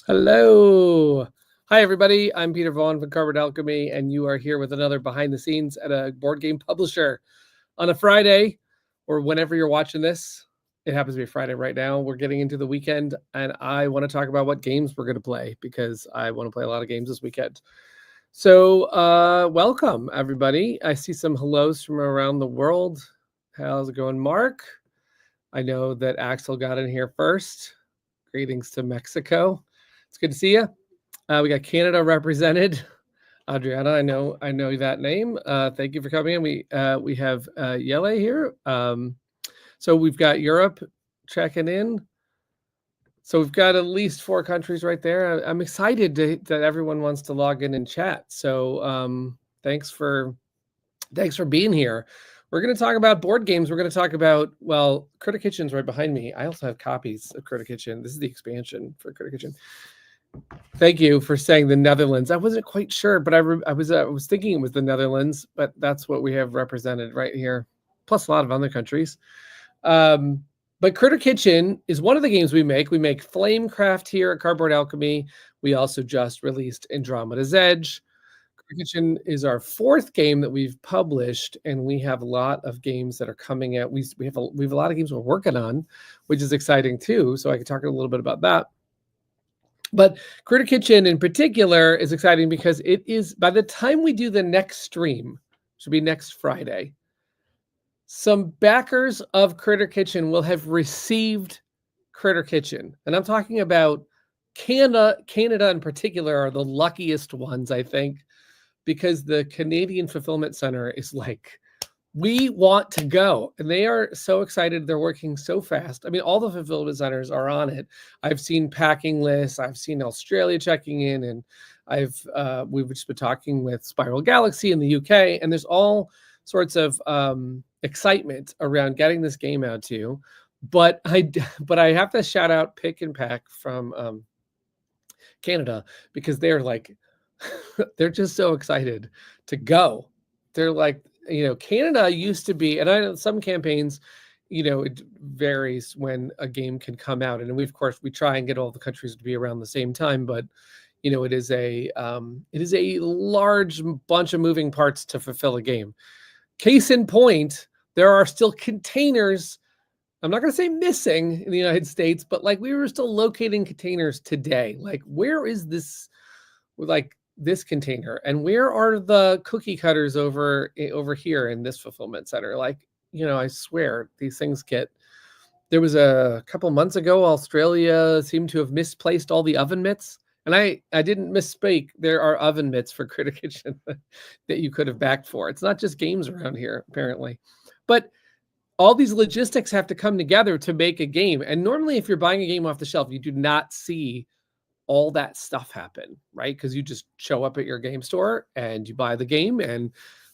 Hello. Hi, everybody. I'm Peter Vaughan from Cardboard Alchemy, and you are here with another behind the scenes at a board game publisher on a Friday or whenever you're watching this. It happens to be Friday right now. We're getting into the weekend, and I want to talk about what games we're going to play because I want to play a lot of games this weekend. So welcome, everybody. I see some hellos from around the world. How's it going, Mark? I know that Axel got in here first. Greetings to Mexico. It's good to see you. We got Canada represented. Adriana, I know that name. Thank you for coming in. We have Yele here. So we've got Europe checking in. So we've got at least 4 countries right there. I'm excited that everyone wants to log in and chat. So thanks for being here. We're going to talk about board games. We're going to talk about, well, Critter Kitchen's right behind me. I also have copies of Critter Kitchen. This is the expansion for Critter Kitchen. Thank you for saying the Netherlands. I wasn't quite sure, but I was thinking it was the Netherlands, but that's what we have represented right here, plus a lot of other countries. But Critter Kitchen is one of the games we make. We make Flamecraft here at Cardboard Alchemy. We also just released Andromeda's Edge. Critter Kitchen is our 4th game that we've published, and we have a lot of games that are coming out. We have a lot of games we're working on, which is exciting too. So I can talk a little bit about that. But Critter Kitchen in particular is exciting because it is, by the time we do the next stream, which will be next Friday, some backers of Critter Kitchen will have received Critter Kitchen. And I'm talking about Canada in particular are the luckiest ones, I think, because the Canadian Fulfillment Center is like, we want to go, and they are so excited. They're working so fast. I mean, all the fulfillment centers are on it. I've seen packing lists. I've seen Australia checking in, and we've just been talking with Spiral Galaxy in the UK, and there's all sorts of excitement around getting this game out to you. But I have to shout out Pick and Pack from Canada, because they're like, they're just so excited to go. They're like, Canada used to be, and I know some campaigns, it varies when a game can come out. And of course, we try and get all the countries to be around the same time, but it is a large bunch of moving parts to fulfill a game. Case in point, there are still containers. I'm not going to say missing in the United States, but like we were still locating containers today. Like, where is this? Like, this container, and where are the cookie cutters over here in this fulfillment center? Like, I swear these things there was a couple months ago, Australia seemed to have misplaced all the oven mitts, and I didn't misspeak. There are oven mitts for Critter Kitchen that you could have backed for. It's not just games around here, apparently, but all these logistics have to come together to make a game. And normally, if you're buying a game off the shelf, you do not see all that stuff happen, right? Because you just show up at your game store and you buy the game, and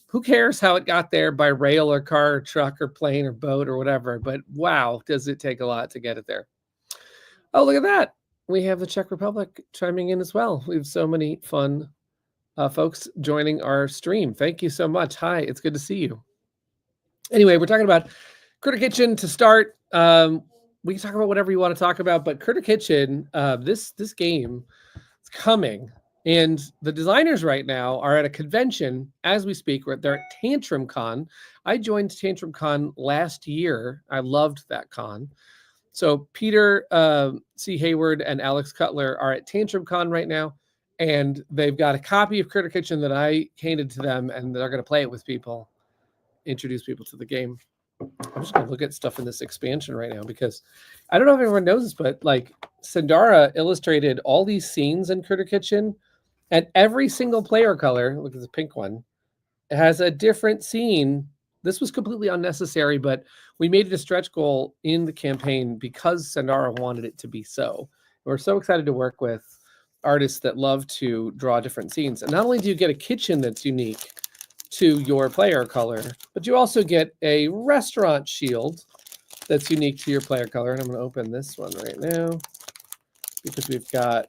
who cares how it got there by rail or car or truck or plane or boat or whatever. But wow, does it take a lot to get it there. Oh, look at that. We have the Czech Republic chiming in as well. We have so many fun folks joining our stream. Thank you so much. Hi, it's good to see you. Anyway, we're talking about Critter Kitchen to start. We can talk about whatever you want to talk about, but Critter Kitchen, this game is coming, and the designers right now are at a convention as we speak. They're at TantrumCon. I joined TantrumCon last year. I loved that con. So Peter C. Hayward and Alex Cutler are at TantrumCon right now, and they've got a copy of Critter Kitchen that I handed to them, and they're going to play it with people, introduce people to the game. I'm just going to look at stuff in this expansion right now, because I don't know if everyone knows this, but like Sandara illustrated all these scenes in Critter Kitchen, and every single player color, look at the pink one, has a different scene. This was completely unnecessary, but we made it a stretch goal in the campaign because Sandara wanted it to be so. We're so excited to work with artists that love to draw different scenes. And not only do you get a kitchen that's unique to your player color, but you also get a restaurant shield that's unique to your player color. And I'm going to open this one right now because we've got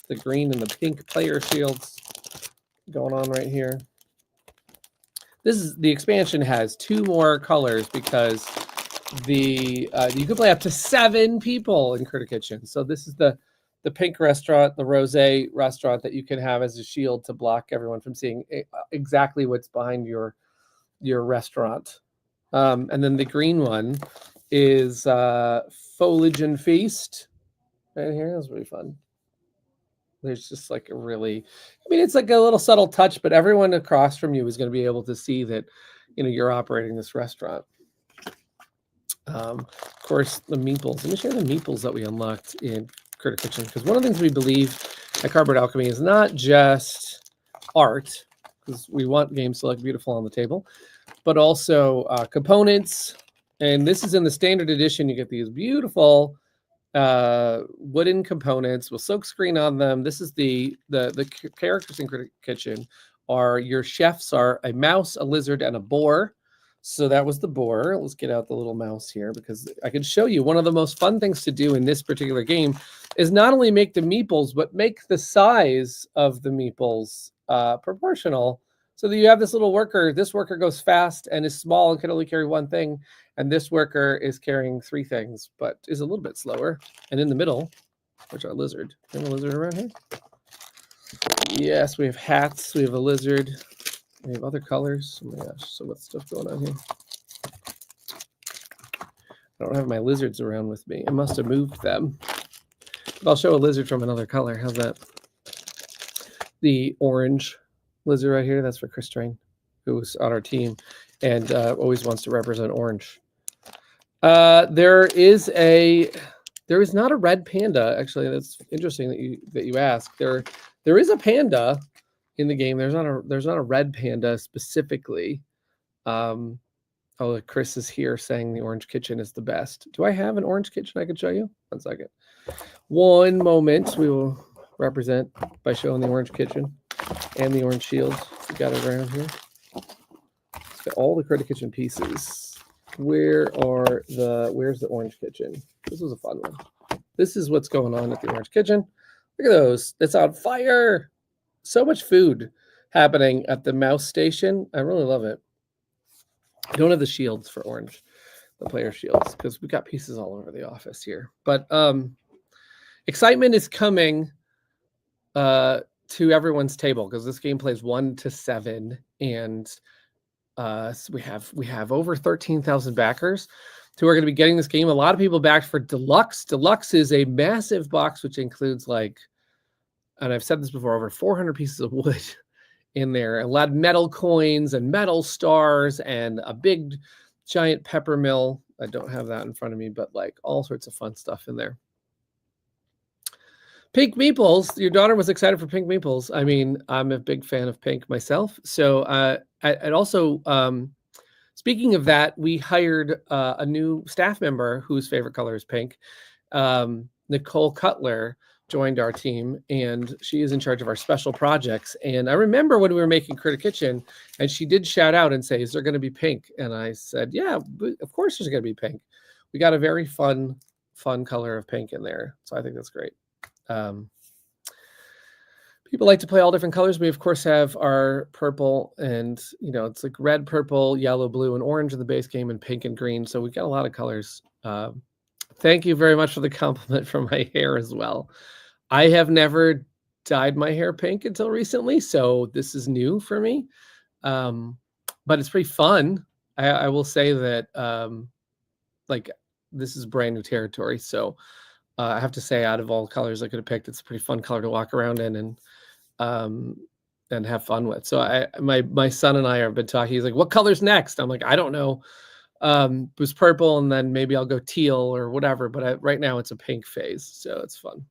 the green and the pink player shields going on right here. The expansion has 2 more colors because you can play up to 7 people in Critter Kitchen. So this is the the pink restaurant, the rosé restaurant that you can have as a shield to block everyone from seeing exactly what's behind your restaurant. And then the green one is Foliage and Feast. Right here, that's really fun. There's just like a really, I mean, it's like a little subtle touch, but everyone across from you is going to be able to see that, you know, you're operating this restaurant. Of course, the meeples. Let me share the meeples that we unlocked in Critter Kitchen, because one of the things we believe at Cardboard Alchemy is not just art, because we want games to look beautiful on the table, but also components. And this is in the standard edition. You get these beautiful wooden components with silk screen on them. This is the characters in Critter Kitchen are your chefs are a mouse, a lizard, and a boar. So that was the boar. Let's get out the little mouse here, because I can show you one of the most fun things to do in this particular game is not only make the meeples, but make the size of the meeples proportional, so that you have this little worker. This worker goes fast and is small and can only carry one thing. And this worker is carrying 3 things, but is a little bit slower. And in the middle, which are lizard. Do you have a lizard around here? Yes, we have hats. We have a lizard. We have other colors. Oh my gosh, so much stuff going on here. I don't have my lizards around with me. I must have moved them. But I'll show a lizard from another color. How's that? The orange lizard right here, that's for Chris Train, who's on our team and always wants to represent orange. There is not a red panda. Actually, that's interesting that you ask. There is a panda in the game. There's not a red panda specifically. Oh, Chris is here saying the orange kitchen is the best. Do I have an orange kitchen I could show you? 1 second. One moment. We will represent by showing the orange kitchen and the orange shields. We got it around here. It's got all the Critter Kitchen pieces. Where's the orange kitchen? This was a fun one. This is what's going on at the orange kitchen. Look at those. It's on fire. So much food happening at the mouse station. I really love it. I don't have the shields for orange, the player shields, because we got pieces all over the office here. But excitement is coming to everyone's table, because this game plays 1 to 7, and so we have over 13,000 backers who are going to be getting this game. A lot of people backed for Deluxe. Deluxe is a massive box which includes, like, and I've said this before, over 400 pieces of wood in there, a lot of metal coins and metal stars and a big giant pepper mill. I don't have that in front of me, but like all sorts of fun stuff in there. Pink meeples. Your daughter was excited for pink meeples. I mean, I'm a big fan of pink myself. So and also, speaking of that, we hired a new staff member whose favorite color is pink. Nicole Cutler joined our team, and she is in charge of our special projects. And I remember when we were making Critter Kitchen, and she did shout out and say, "Is there going to be pink?" And I said, "Yeah, of course there's going to be pink." We got a very fun color of pink in there, so I think that's great. People like to play all different colors. We of course have our purple, and it's like red, purple, yellow, blue, and orange in the base game, and pink and green. So we've got a lot of colors. Thank you very much for the compliment for my hair as well. I have never dyed my hair pink until recently, so this is new for me. But it's pretty fun. I will say that like this is brand new territory. So I have to say, out of all colors I could have picked, it's a pretty fun color to walk around in and have fun with. So my son and I have been talking. He's like, "What color's next?" I'm like, "I don't know." It was purple, and then maybe I'll go teal or whatever. But right now it's a pink phase, so it's fun.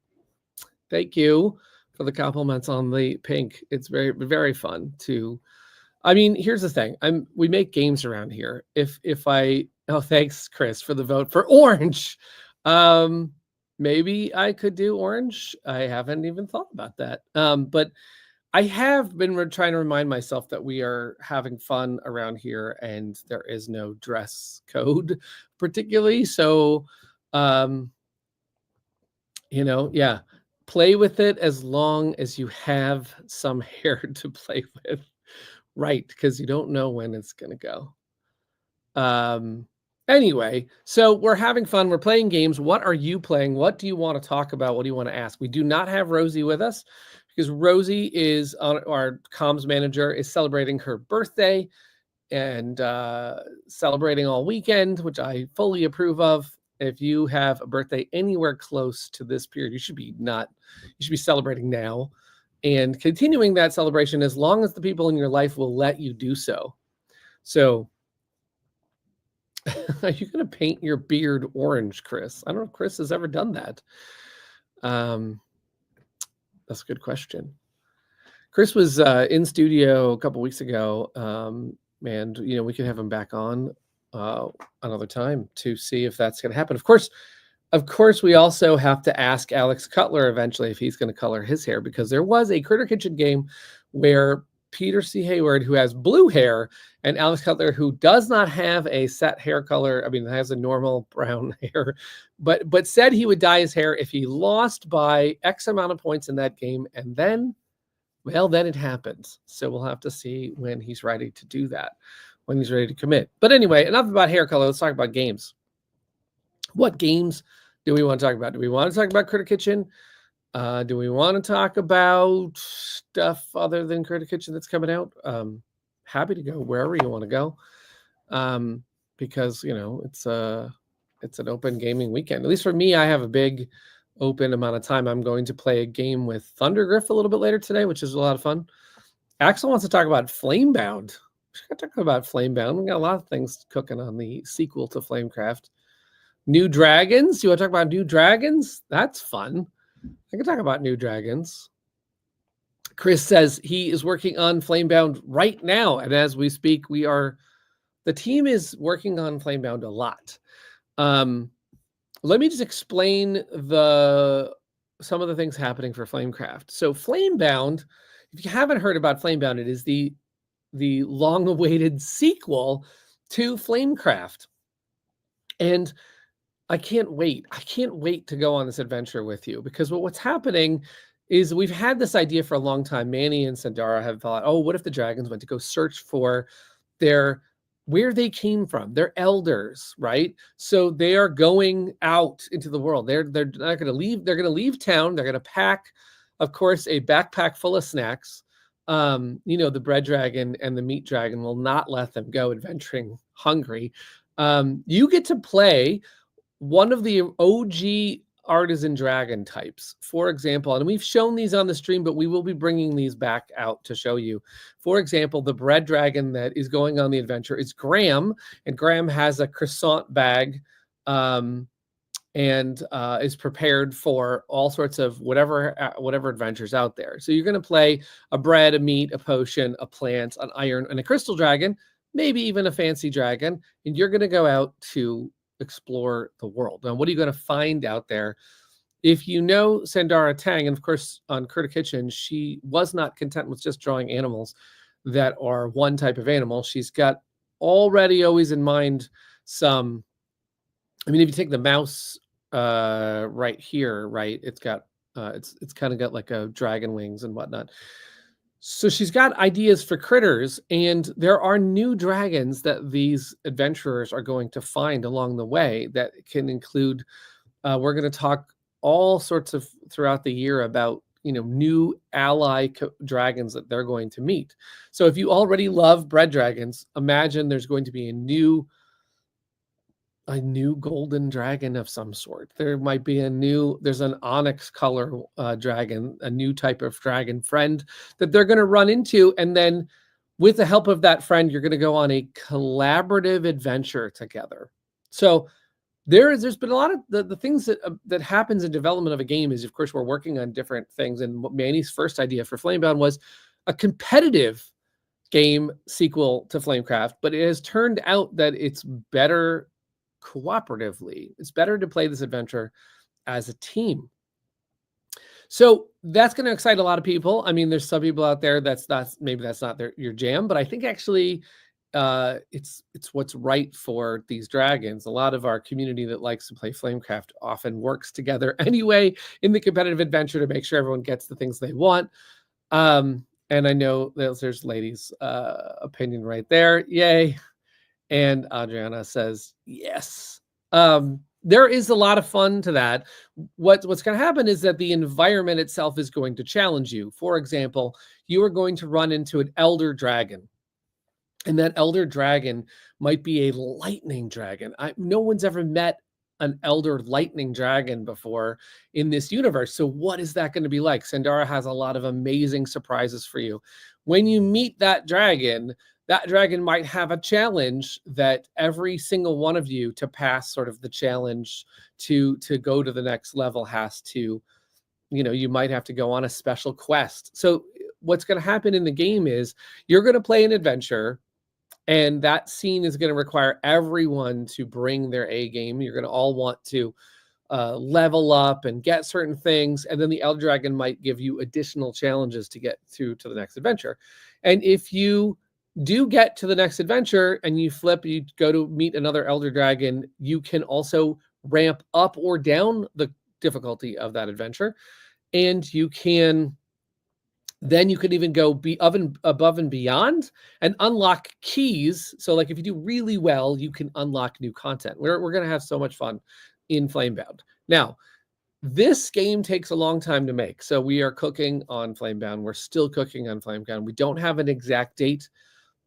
Thank you for the compliments on the pink. It's very, very fun to. I mean, here's the thing. We make games around here. Thanks, Chris, for the vote for orange. Maybe I could do orange. I haven't even thought about that. But I have been trying to remind myself that we are having fun around here, and there is no dress code particularly. So, yeah, play with it as long as you have some hair to play with, right? Because you don't know when it's going to go. Anyway, so we're having fun. We're playing games. What are you playing? What do you want to talk about? What do you want to ask? We do not have Rosie with us because Rosie is our comms manager, is celebrating her birthday and celebrating all weekend, which I fully approve of. If you have a birthday anywhere close to this period, you should be celebrating now and continuing that celebration as long as the people in your life will let you do so. So are you going to paint your beard orange, Chris? I don't know if Chris has ever done that. That's a good question. Chris was in studio a couple weeks ago, and we could have him back on another time to see if that's going to happen. Of course, we also have to ask Alex Cutler eventually if he's going to color his hair, because there was a Critter Kitchen game where Peter C. Hayward, who has blue hair, and Alex Cutler, who does not have a set hair color, has a normal brown hair, but said he would dye his hair if he lost by X amount of points in that game, and then it happens. So we'll have to see when he's ready to do that, when he's ready to commit. But anyway, enough about hair color. Let's talk about games. What games do we want to talk about? Do we want to talk about Critter Kitchen? Do we want to talk about stuff other than Critter Kitchen that's coming out? Happy to go wherever you want to go, because it's an open gaming weekend. At least for me, I have a big open amount of time. I'm going to play a game with Thundergriff a little bit later today, which is a lot of fun. Axel wants to talk about Flamebound. We're going to talk about Flamebound. We got a lot of things cooking on the sequel to Flamecraft. New Dragons. You want to talk about New Dragons? That's fun. I can talk about New Dragons. Chris says he is working on Flamebound right now, and as we speak, the team is working on Flamebound a lot. Let me just explain some of the things happening for Flamecraft. So Flamebound, if you haven't heard about Flamebound, it is the long-awaited sequel to Flamecraft, and I can't wait. I can't wait to go on this adventure with you, because what's happening is we've had this idea for a long time. Manny and Sandara have thought, oh, what if the dragons went to go search for where they came from, their elders, right? So they are going out into the world. They're not going to leave. They're going to leave town. They're going to pack, of course, a backpack full of snacks. The bread dragon and the meat dragon will not let them go adventuring hungry. You get to play one of the OG artisan dragon types, for example, and we've shown these on the stream, but we will be bringing these back out to show you. For example, the bread dragon that is going on the adventure is Graham, and Graham has a croissant bag and is prepared for all sorts of whatever adventures out there. So you're going to play a bread, a meat, a potion, a plant, an iron, and a crystal dragon, maybe even a fancy dragon, and you're going to go out to explore the world. Now, what are you going to find out there? If you know Sandara Tang, and of course on Critter Kitchen, she was not content with just drawing animals that are one type of animal. She's got already always in mind some, if you take the mouse right here, right, it's got it's kind of got like a dragon wings and whatnot. So she's got ideas for critters, and there are new dragons that these adventurers are going to find along the way that can include, we're going to talk all sorts of throughout the year about, new ally dragons that they're going to meet. So if you already love bread dragons, imagine there's going to be a new golden dragon of some sort. There might be there's an onyx color dragon, a new type of dragon friend that they're going to run into. And then with the help of that friend, you're going to go on a collaborative adventure together. So there's been a lot of the things that happens in development of a game is, of course, we're working on different things. And Manny's first idea for Flamebound was a competitive game sequel to Flamecraft, but it has turned out that it's better cooperatively. It's better to play this adventure as a team. So that's going to excite a lot of people. There's some people out there that's not your jam, but I think actually it's what's right for these dragons. A lot of our community that likes to play Flamecraft often works together anyway in the competitive adventure to make sure everyone gets the things they want. And I know there's ladies' opinion right there. Yay. And Adriana says, yes. There is a lot of fun to that. What's going to happen is that the environment itself is going to challenge you. For example, you are going to run into an elder dragon. And that elder dragon might be a lightning dragon. No one's ever met an elder lightning dragon before in this universe. So what is that going to be like? Sandara has a lot of amazing surprises for you. When you meet that dragon might have a challenge that every single one of you to pass sort of the challenge to go to the next level has to, you might have to go on a special quest. So what's going to happen in the game is you're going to play an adventure, and that scene is going to require everyone to bring their A game. You're going to all want to level up and get certain things. And then the Elder Dragon might give you additional challenges to get to the next adventure. And if you do get to the next adventure and you go to meet another Elder Dragon, you can also ramp up or down the difficulty of that adventure. And then you could even go above and beyond and unlock keys. So like if you do really well, you can unlock new content. We're going to have so much fun in Flamebound. Now, this game takes a long time to make. So we are cooking on Flamebound. We're still cooking on Flamebound. We don't have an exact date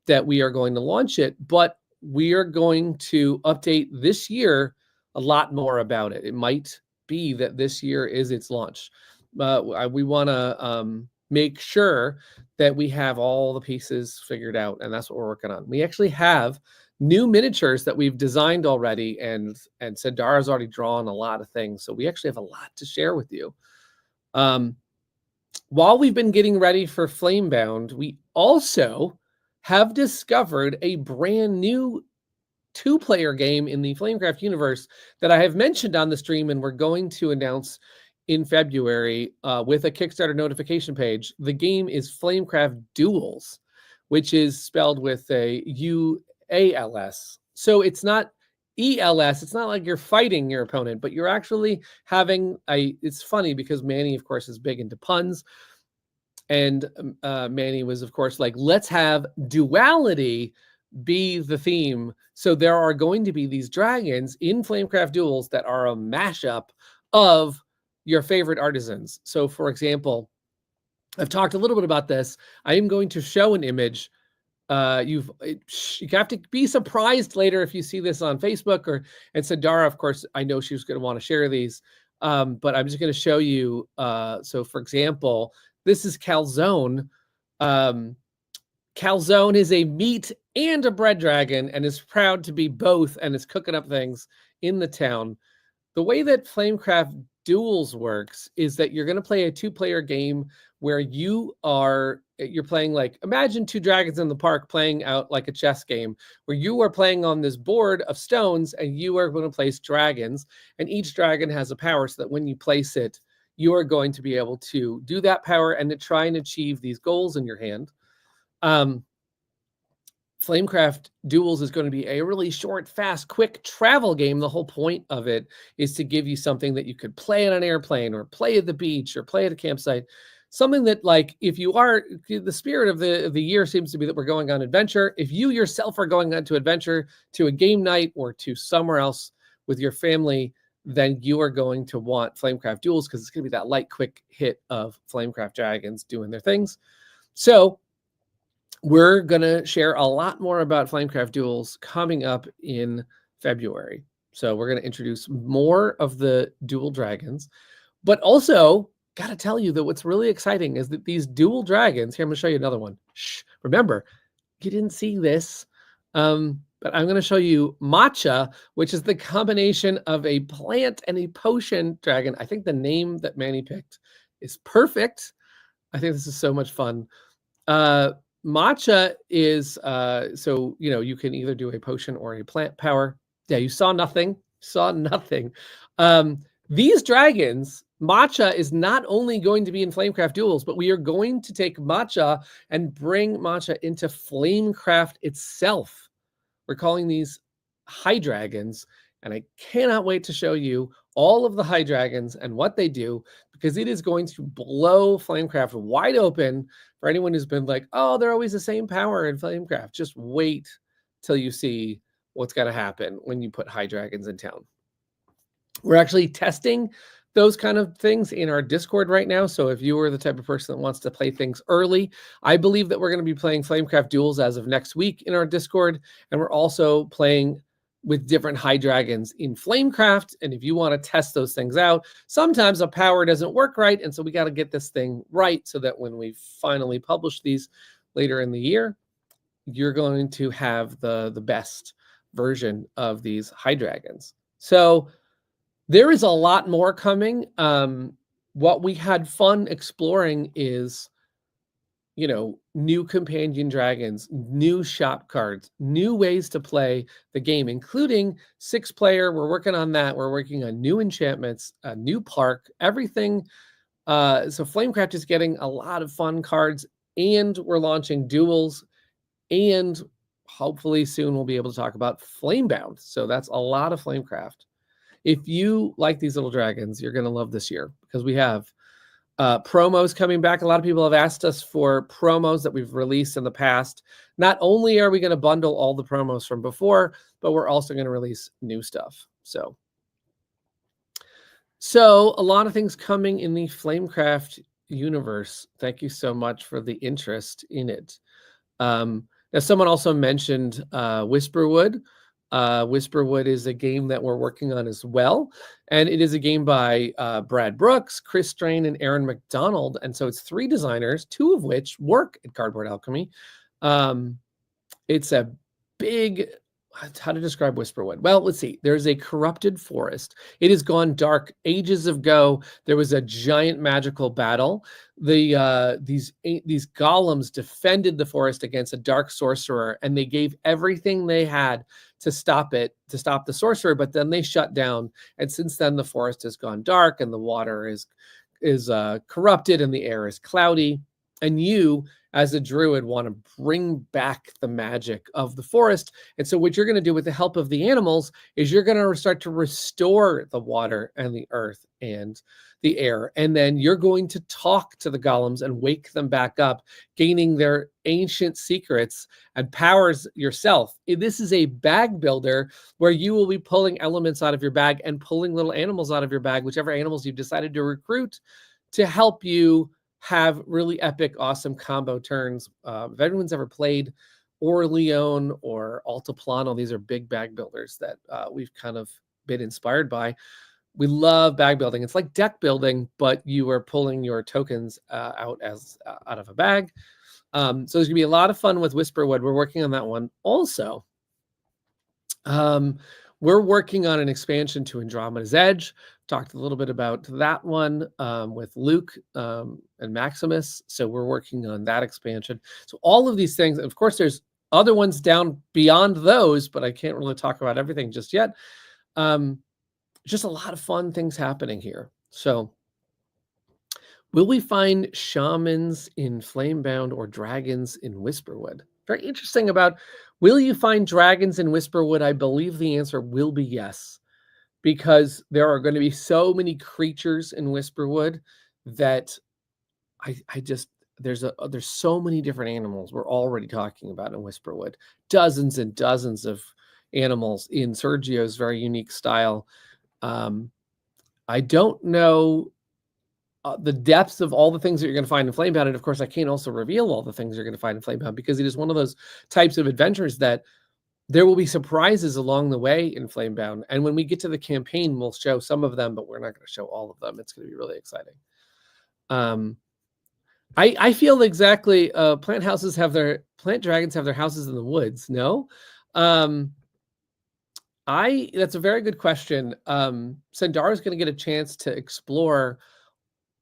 that we are going to launch it, but we are going to update this year a lot more about it. It might be that this year is its launch. We want to make sure that we have all the pieces figured out, and that's what we're working on. We actually have new miniatures that we've designed already, and Sandara's already drawn a lot of things, so we actually have a lot to share with you. While we've been getting ready for Flamebound, we also have discovered a brand new 2-player game in the Flamecraft universe that I have mentioned on the stream, and we're going to announce in February with a Kickstarter notification page. The game is Flamecraft Duels, which is spelled with a U-A-L-S. So it's not E-L-S. It's not like you're fighting your opponent, but you're actually having it's funny because Manny, of course, is big into puns. And Manny was, of course, like, let's have duality be the theme. So there are going to be these dragons in Flamecraft Duels that are a mashup of your favorite artisans. So for example, I've talked a little bit about this. I am going to show an image. You have to be surprised later if you see this on Facebook and Sandara, of course, I know she was going to want to share these. But I'm just going to show you. So for example, this is Calzone. Calzone is a meat and a bread dragon and is proud to be both and is cooking up things in the town. The way that Flamecraft Duels works is that you're going to play a 2-player game where you're playing, like, imagine 2 dragons in the park playing out like a chess game, where you are playing on this board of stones and you are going to place dragons, and each dragon has a power, so that when you place it, you are going to be able to do that power and to try and achieve these goals in your hand. Flamecraft Duels is going to be a really short, fast, quick travel game. The whole point of it is to give you something that you could play on an airplane or play at the beach or play at a campsite. Something that, like, if you are, the spirit of the year seems to be that we're going on adventure. If you yourself are going on to adventure, to a game night or to somewhere else with your family, then you are going to want Flamecraft Duels, because it's going to be that light, quick hit of Flamecraft dragons doing their things. So we're going to share a lot more about Flamecraft Duels coming up in February. So we're going to introduce more of the dual dragons, but also got to tell you that what's really exciting is that these dual dragons, here, I'm going to show you another one. Shh, remember, you didn't see this, but I'm going to show you Matcha, which is the combination of a plant and a potion dragon. I think the name that Manny picked is perfect. I think this is so much fun. Matcha is, so, you can either do a potion or a plant power. Yeah, you saw nothing. These dragons, Matcha is not only going to be in Flamecraft Duels, but we are going to take Matcha and bring Matcha into Flamecraft itself. We're calling these High Dragons, and I cannot wait to show you all of the High Dragons and what they do, because it is going to blow Flamecraft wide open for anyone who's been like, oh, they're always the same power in Flamecraft. Just wait till you see what's got to happen when you put high dragons in town. We're actually testing those kind of things in our Discord right now. So if you are the type of person that wants to play things early, I believe that we're going to be playing Flamecraft Duels as of next week in our Discord. And we're also playing with different high dragons in Flamecraft. And if you want to test those things out, sometimes a power doesn't work right. And so we got to get this thing right so that when we finally publish these later in the year, you're going to have the best version of these high dragons. So there is a lot more coming. What we had fun exploring is, new companion dragons, new shop cards, new ways to play the game, including 6-player. We're working on that. We're working on new enchantments, a new park, everything. So Flamecraft is getting a lot of fun cards, and we're launching duels, and hopefully soon we'll be able to talk about Flamebound. So that's a lot of Flamecraft. If you like these little dragons, you're going to love this year because we have promos coming back. A lot of people have asked us for promos that we've released in the past. Not only are we going to bundle all the promos from before, but we're also going to release new stuff. So a lot of things coming in the Flamecraft universe. Thank you so much for the interest in it. Now, someone also mentioned Whisperwood. Whisperwood is a game that we're working on as well. And it is a game by Brad Brooks, Chris Strain, and Aaron McDonald. And so it's 3 designers, 2 of which work at Cardboard Alchemy. It's a big... How to describe Whisperwood? Well, let's see. There's a corrupted forest. It has gone dark ages ago. There was a giant magical battle. These golems defended the forest against a dark sorcerer, and they gave everything they had to stop the sorcerer, but then they shut down. And since then, the forest has gone dark, and the water is corrupted, and the air is cloudy. And you, as a druid, want to bring back the magic of the forest. And so what you're going to do with the help of the animals is you're going to start to restore the water and the earth and the air. And then you're going to talk to the golems and wake them back up, gaining their ancient secrets and powers yourself. This is a bag builder where you will be pulling elements out of your bag and pulling little animals out of your bag, whichever animals you've decided to recruit, to help you have really epic, awesome combo turns. If anyone's ever played Orleone or Altiplano, these are big bag builders that we've kind of been inspired by. We love bag building. It's like deck building, but you are pulling your tokens out of a bag. So there's going to be a lot of fun with Whisperwood. We're working on that one. Also, we're working on an expansion to Andromeda's Edge. Talked a little bit about that one with Luke and Maximus. So we're working on that expansion. So all of these things, of course, there's other ones down beyond those, but I can't really talk about everything just yet. Just a lot of fun things happening here. So will we find shamans in Flamebound or dragons in Whisperwood? Very interesting about, will you find dragons in Whisperwood? I believe the answer will be yes, because there are going to be so many creatures in Whisperwood that there's so many different animals we're already talking about in Whisperwood. Dozens and dozens of animals in Sergio's very unique style. I don't know the depths of all the things that you're going to find in Flamebound. And of course, I can't also reveal all the things you're going to find in Flamebound, because it is one of those types of adventures that there will be surprises along the way in Flamebound. And when we get to the campaign, we'll show some of them, but we're not going to show all of them. It's going to be really exciting. I feel exactly plant dragons have their houses in the woods. No? That's a very good question. Sandara is going to get a chance to explore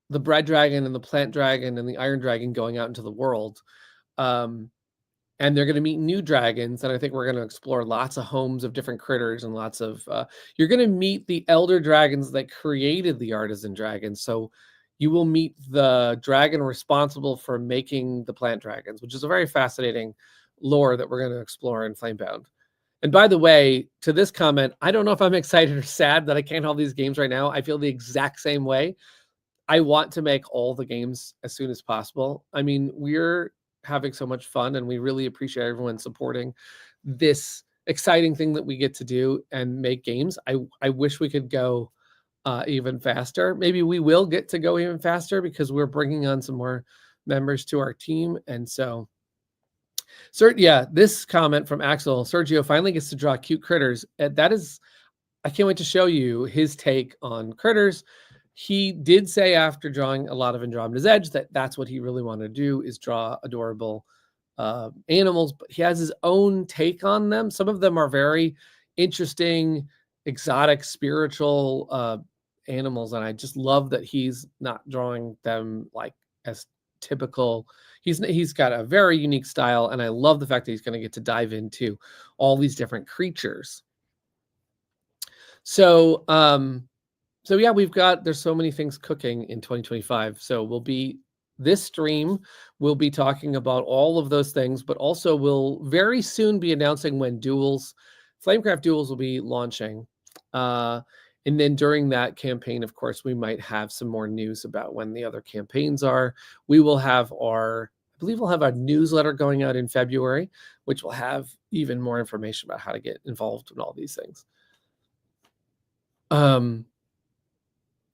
the bread dragon and the plant dragon and the iron dragon going out into the world. And they're going to meet new dragons. And I think we're going to explore lots of homes of different critters and lots of, you're going to meet the elder dragons that created the artisan dragons. So you will meet the dragon responsible for making the plant dragons, which is a very fascinating lore that we're going to explore in Flamebound. And by the way, to this comment, I don't know if I'm excited or sad that I can't have these games right now. I feel the exact same way. I want to make all the games as soon as possible. I mean, we're having so much fun, and we really appreciate everyone supporting this exciting thing that we get to do and make games. I wish we could go even faster. Maybe we will get to go even faster because we're bringing on some more members to our team. And so, yeah, this comment from Axel, Sergio finally gets to draw cute critters. That is, I can't wait to show you his take on critters. He did say after drawing a lot of Andromeda's Edge that that's what he really wanted to do, is draw adorable animals, but he has his own take on them. Some of them are very interesting, exotic, spiritual animals, and I just love that he's not drawing them like as typical. He's got a very unique style, and I love the fact that he's going to get to dive into all these different creatures. So yeah, there's so many things cooking in 2025. So this stream will be talking about all of those things, but also we'll very soon be announcing when Flamecraft Duels will be launching. And then during that campaign, of course, we might have some more news about when the other campaigns are. I believe we'll have our newsletter going out in February, which will have even more information about how to get involved in all these things.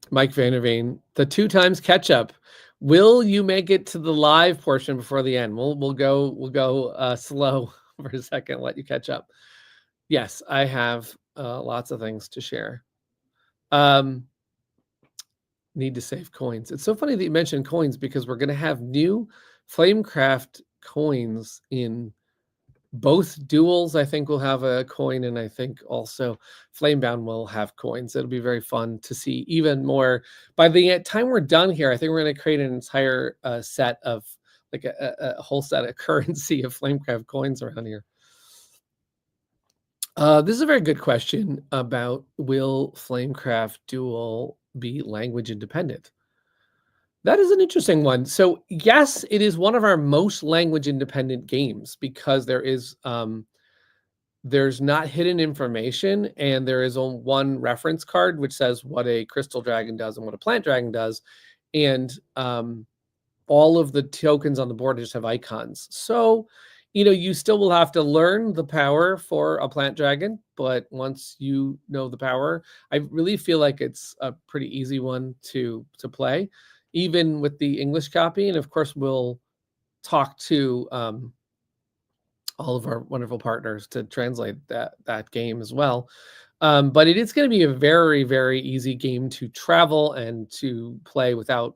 Mike Vanderveen, the 2 times catch up. Will you make it to the live portion before the end? We'll go slow for a second, let you catch up. Yes, I have lots of things to share. Need to save coins. It's so funny that you mentioned coins because we're going to have new Flamecraft coins in both duels. I think we'll have a coin, and I think also Flamebound will have coins. It'll be very fun to see even more. By the time we're done here, I think we're going to create an entire set of like a whole set of currency of Flamecraft coins around here. This is a very good question about will Flamecraft Duel be language independent? That is an interesting one. So yes, it is one of our most language independent games because there's not hidden information, and there is one reference card which says what a crystal dragon does and what a plant dragon does, and all of the tokens on the board just have icons. So you still will have to learn the power for a plant dragon, but once you know the power, I really feel like it's a pretty easy one to play, even with the English copy. And of course, we'll talk to all of our wonderful partners to translate that game as well. But it is going to be a very, very easy game to travel and to play without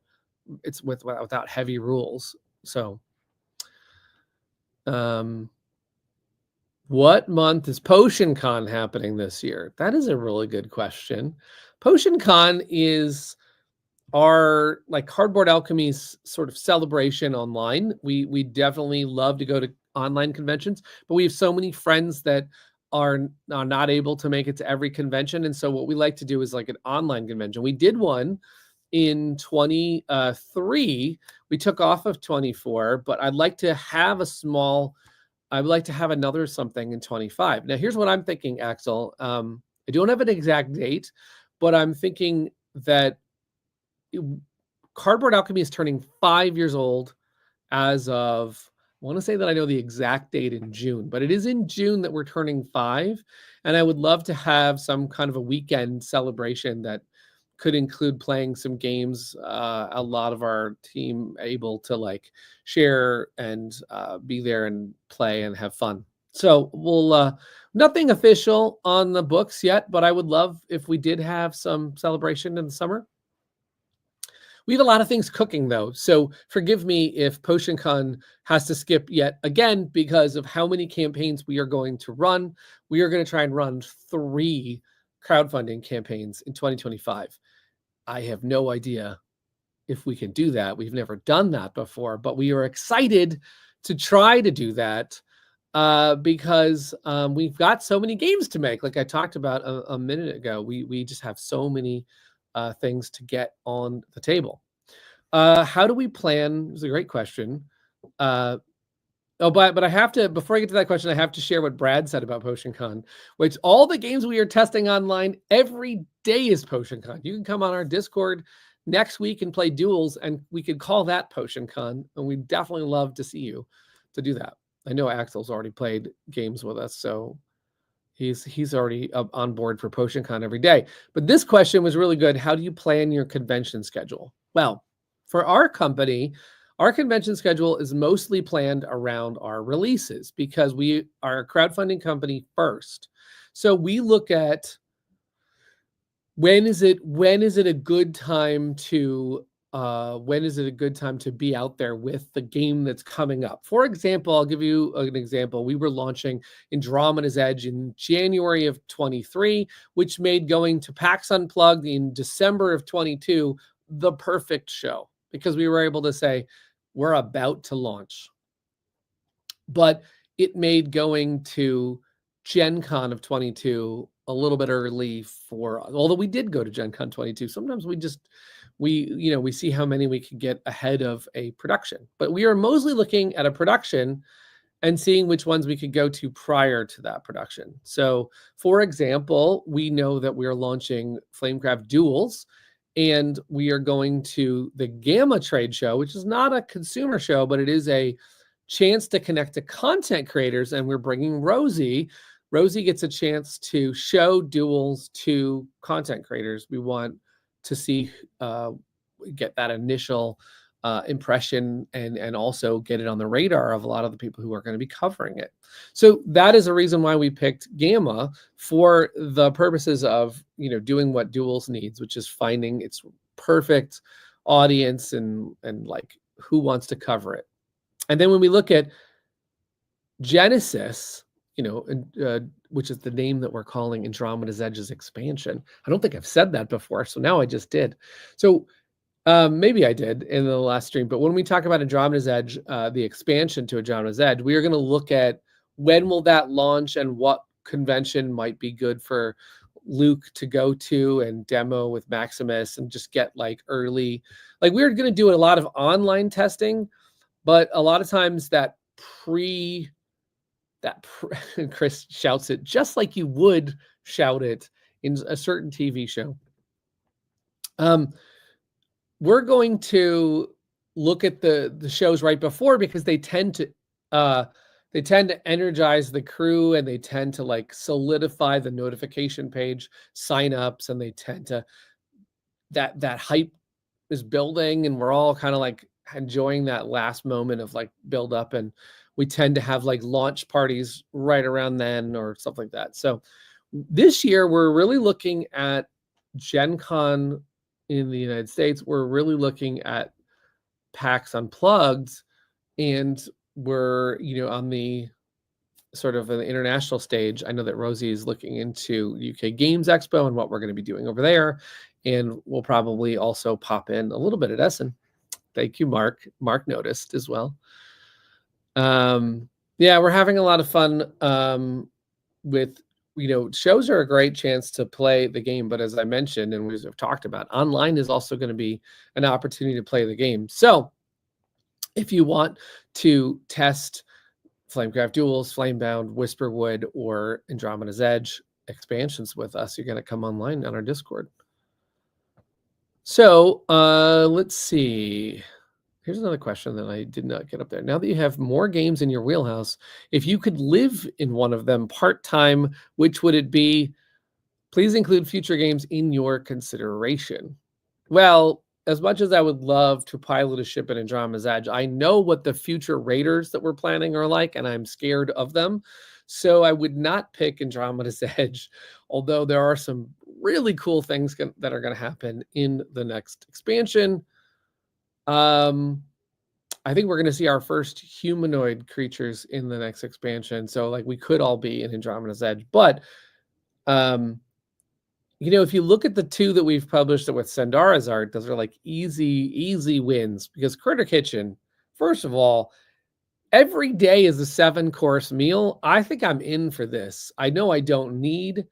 heavy rules. So what month is PotionCon happening this year? That is a really good question. PotionCon is our Cardboard Alchemy's sort of celebration online. We definitely love to go to online conventions, but we have so many friends that are not able to make it to every convention. And so what we like to do is like an online convention. We did one in 23. We took off of 24, but I'd like to have another something in 25. Now, here's what I'm thinking, Axel. I don't have an exact date, but I'm thinking that Cardboard Alchemy is turning 5 years old as of, I want to say that I know the exact date in June, but it is in June that we're turning 5. And I would love to have some kind of a weekend celebration that could include playing some games, a lot of our team able to share and be there and play and have fun. So we'll nothing official on the books yet, but I would love if we did have some celebration in the summer. We have a lot of things cooking though, so forgive me if PotionCon has to skip yet again because of how many campaigns we are going to run. We are going to try and run 3 crowdfunding campaigns in 2025. I have no idea if we can do that. We've never done that before, but we are excited to try to do that because we've got so many games to make. Like I talked about a minute ago, we just have so many things to get on the table. How do we plan? It's a great question. But I have to, before I get to that question, I have to share what Brad said about PotionCon, which all the games we are testing online every day is PotionCon. You can come on our Discord next week and play duels, and we could call that PotionCon, and we'd definitely love to see you to do that. I know Axel's already played games with us, so He's already up on board for PotionCon every day. But this question was really good. How do you plan your convention schedule? Well, for our company, our convention schedule is mostly planned around our releases because we are a crowdfunding company first. So we look at when is it a good time to be out there with the game that's coming up? For example, I'll give you an example. We were launching Andromeda's Edge in January of 23, which made going to PAX Unplugged in December of 22 the perfect show because we were able to say, we're about to launch. But it made going to Gen Con of 22 a little bit early although we did go to Gen Con 22. Sometimes we see how many we could get ahead of a production. But we are mostly looking at a production and seeing which ones we could go to prior to that production. So, for example, we know that we are launching Flamecraft Duels, and we are going to the Gamma Trade Show, which is not a consumer show, but it is a chance to connect to content creators, and we're bringing Rosie. Rosie gets a chance to show duels to content creators. We want to see, get that initial impression and also get it on the radar of a lot of the people who are going to be covering it. So that is a reason why we picked Gamma for the purposes of, doing what Duels needs, which is finding its perfect audience and like who wants to cover it. And then when we look at Genesis, which is the name that we're calling Andromeda's Edge's expansion. I don't think I've said that before, so now I just did. So maybe I did in the last stream, but when we talk about Andromeda's Edge, the expansion to Andromeda's Edge, we are going to look at when will that launch and what convention might be good for Luke to go to and demo with Maximus and just get like early. Like we're going to do a lot of online testing, but a lot of times Chris shouts it just like you would shout it in a certain TV show. We're going to look at the shows right before because they tend to energize the crew and they tend to like solidify the notification page signups, and they tend to that hype is building, and we're all kind of like enjoying that last moment of like build up, and we tend to have like launch parties right around then or stuff like that. So this year we're really looking at Gen Con in the United States. We're really looking at PAX Unplugged, and we're on the sort of an international stage. I know that Rosie is looking into UK Games Expo and what we're going to be doing over there, and we'll probably also pop in a little bit at Essen. Thank you, Mark. Mark noticed as well. Yeah, we're having a lot of fun with, shows are a great chance to play the game. But as I mentioned, and we've talked about, online is also going to be an opportunity to play the game. So if you want to test Flamecraft Duels, Flamebound, Whisperwood, or Andromeda's Edge expansions with us, you're going to come online on our Discord. So let's see. Here's another question that I did not get up there. Now that you have more games in your wheelhouse, if you could live in one of them part-time, which would it be? Please include future games in your consideration. Well, as much as I would love to pilot a ship at Andromeda's Edge, I know what the future raiders that we're planning are like, and I'm scared of them. So I would not pick Andromeda's Edge, although there are some really cool things that are going to happen in the next expansion. I think we're going to see our first humanoid creatures in the next expansion. So like we could all be in Andromeda's Edge, but if you look at the two that we've published with Sandara's art, those are like easy wins, because Critter Kitchen, first of all, every day is a 7-course meal. I think I'm in for this. I know I don't need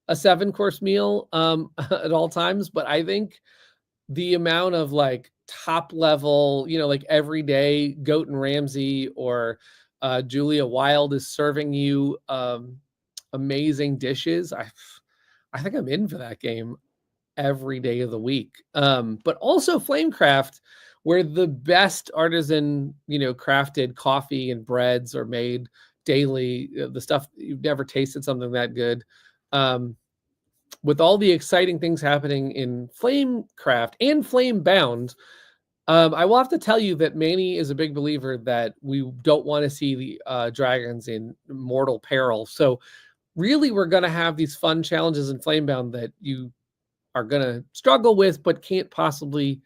a 7-course meal at all times, but I think the amount of like top level, like every day Goat and Ramsey or Julia Wild is serving you amazing dishes. I think I'm in for that game every day of the week. But also Flamecraft, where the best artisan, crafted coffee and breads are made daily, the stuff you've never tasted something that good. With all the exciting things happening in Flamecraft and Flamebound, I will have to tell you that Manny is a big believer that we don't want to see the dragons in mortal peril. So really, we're going to have these fun challenges in Flamebound that you are going to struggle with, but can't possibly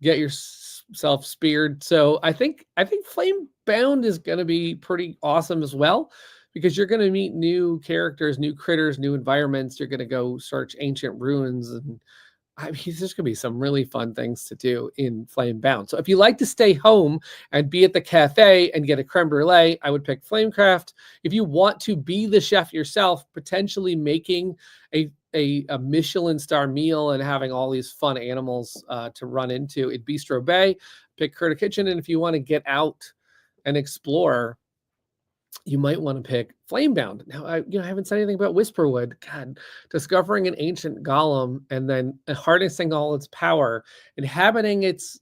get yourself speared. So I think Flamebound is going to be pretty awesome as well, because you're going to meet new characters, new critters, new environments. You're going to go search ancient ruins, and I mean, there's going to be some really fun things to do in Flamebound. So if you like to stay home and be at the cafe and get a creme brulee, I would pick Flamecraft. If you want to be the chef yourself, potentially making a Michelin star meal and having all these fun animals to run into at Bistro Bay, pick Critter Kitchen. And if you want to get out and explore, you might want to pick Flamebound. Now, I haven't said anything about Whisperwood. God, discovering an ancient golem and then harnessing all its power, inhabiting its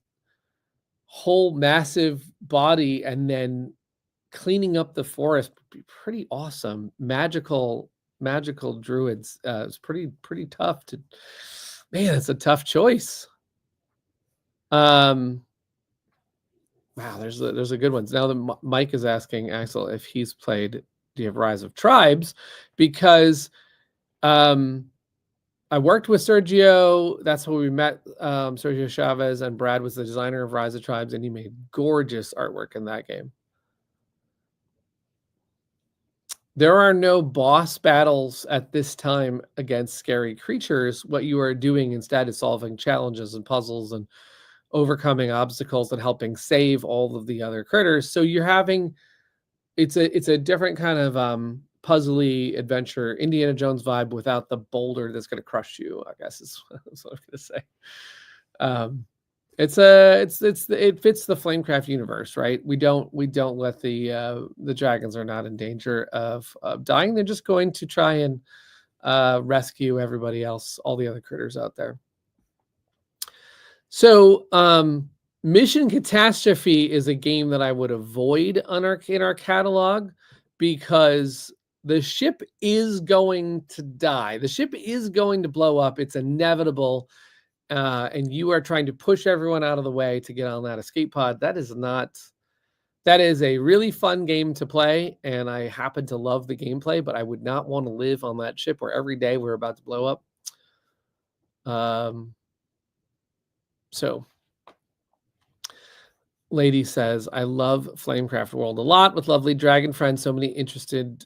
whole massive body, and then cleaning up the forest would be pretty awesome. Magical druids. It's pretty tough to. Man, it's a tough choice. Wow, there's a good ones. Now that Mike is asking Axel if he's played Do You Have Rise of Tribes, because I worked with Sergio. That's where we met. Sergio Chavez, and Brad was the designer of Rise of Tribes, and he made gorgeous artwork in that game. There are no boss battles at this time against scary creatures. What you are doing instead is solving challenges and puzzles and overcoming obstacles and helping save all of the other critters. So you're having, it's a different kind of puzzly adventure, Indiana Jones vibe, without the boulder that's going to crush you, I guess is what I'm going to say. It fits the Flamecraft universe, right? We don't let the dragons are not in danger of dying. They're just going to try and rescue everybody else, all the other critters out there. So Mission Catastrophe is a game that I would avoid in our catalog, because the ship is going to die. The ship is going to blow up. It's inevitable. And you are trying to push everyone out of the way to get on that escape pod. That is a really fun game to play, and I happen to love the gameplay, but I would not want to live on that ship where every day we're about to blow up. So Lady says, I love Flamecraft World a lot, with lovely dragon friends, so many interesting,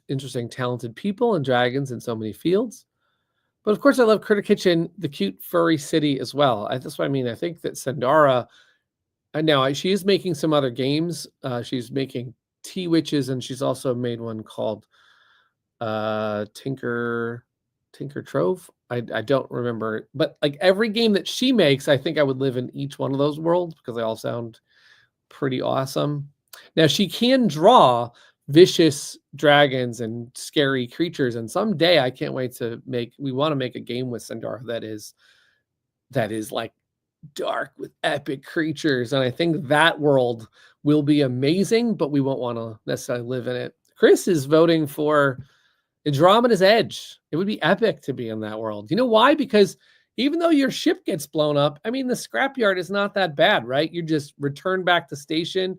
talented people and dragons in so many fields. But of course, I love Critter Kitchen, the cute furry city as well. That's what I mean. I think that Sandara, now she is making some other games. She's making Tea Witches, and she's also made one called Tinker Trove. I don't remember, but like every game that she makes, I think I would live in each one of those worlds, because they all sound pretty awesome. Now, she can draw vicious dragons and scary creatures, and someday I can't wait to we want to make a game with Sandara that is like dark with epic creatures, and I think that world will be amazing, but we won't want to necessarily live in it. Chris is voting for Andromeda's Edge. It would be epic to be in that world. You know why? Because even though your ship gets blown up, I mean, the scrapyard is not that bad, right? You just return back to station,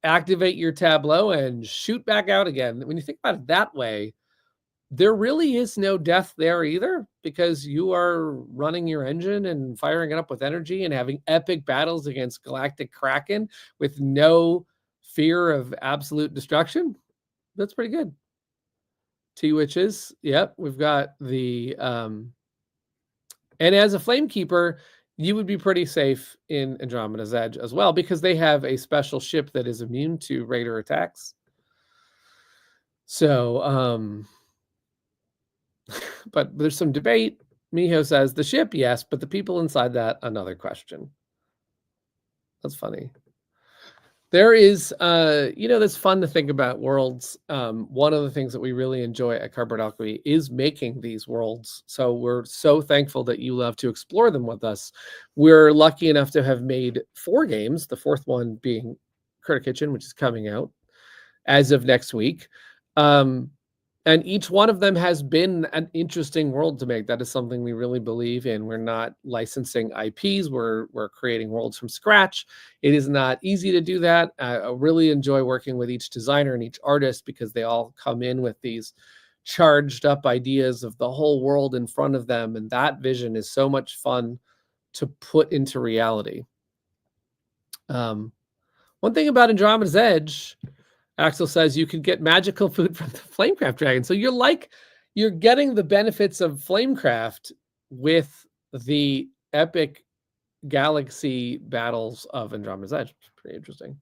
activate your tableau, and shoot back out again. When you think about it that way, there really is no death there either, because you are running your engine and firing it up with energy and having epic battles against galactic kraken with no fear of absolute destruction. That's pretty good. Tea Witches. Yep, we've got the and as a Flamekeeper, you would be pretty safe in Andromeda's Edge as well, because they have a special ship that is immune to raider attacks. So, but there's some debate. Miho says the ship, yes, but the people inside that, another question. That's funny. There is, that's fun to think about worlds. One of the things that we really enjoy at Cardboard Alchemy is making these worlds. So we're so thankful that you love to explore them with us. We're lucky enough to have made 4 games, the 4th one being Critter Kitchen, which is coming out. as of next week. And each one of them has been an interesting world to make. That is something we really believe in. We're not licensing IPs. We're creating worlds from scratch. It is not easy to do that. I really enjoy working with each designer and each artist because they all come in with these charged up ideas of the whole world in front of them. And that vision is so much fun to put into reality. One thing about Andromeda's Edge, Axel says you can get magical food from the Flamecraft dragon. So you're getting the benefits of Flamecraft with the epic galaxy battles of Andromeda's Edge. Which is pretty interesting.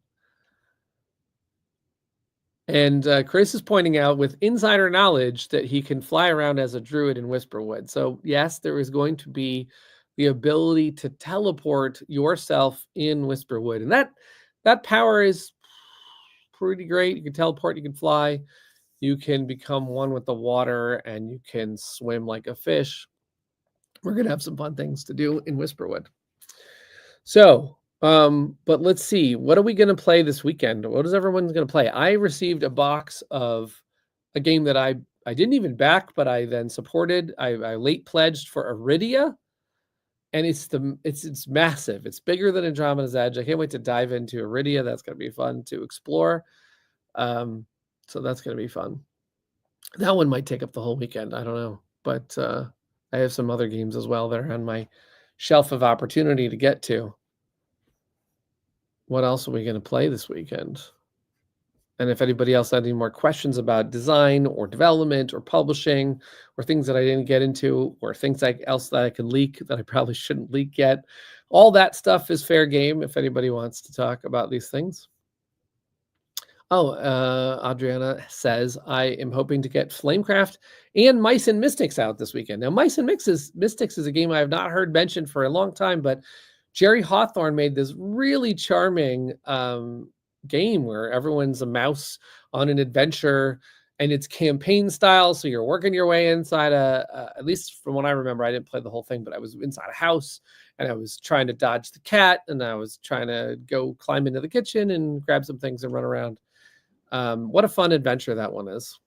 And Chris is pointing out with insider knowledge that he can fly around as a druid in Whisperwood. So yes, there is going to be the ability to teleport yourself in Whisperwood. And that power is pretty great. You can teleport, you can fly, you can become one with the water, and you can swim like a fish. We're going to have some fun things to do in Whisperwood. So, but let's see. What are we going to play this weekend? What is everyone going to play? I received a box of a game that I didn't even back, but I then supported. I late pledged for Iridia. And it's massive. It's bigger than Andromeda's Edge. I can't wait to dive into Iridia. That's going to be fun to explore. So that's going to be fun. That one might take up the whole weekend. I don't know. But I have some other games as well that are on my shelf of opportunity to get to. What else are we going to play this weekend? And if anybody else had any more questions about design or development or publishing or things that I didn't get into or things else that I can leak that I probably shouldn't leak yet, all that stuff is fair game if anybody wants to talk about these things. Oh, Adriana says, I am hoping to get Flamecraft and Mice and Mystics out this weekend. Now, Mice and Mystics is a game I have not heard mentioned for a long time, but Jerry Hawthorne made this really charming game where everyone's a mouse on an adventure and it's campaign style. So you're working your way inside at least from what I remember, I didn't play the whole thing, but I was inside a house and I was trying to dodge the cat and I was trying to go climb into the kitchen and grab some things and run around. What a fun adventure that one is.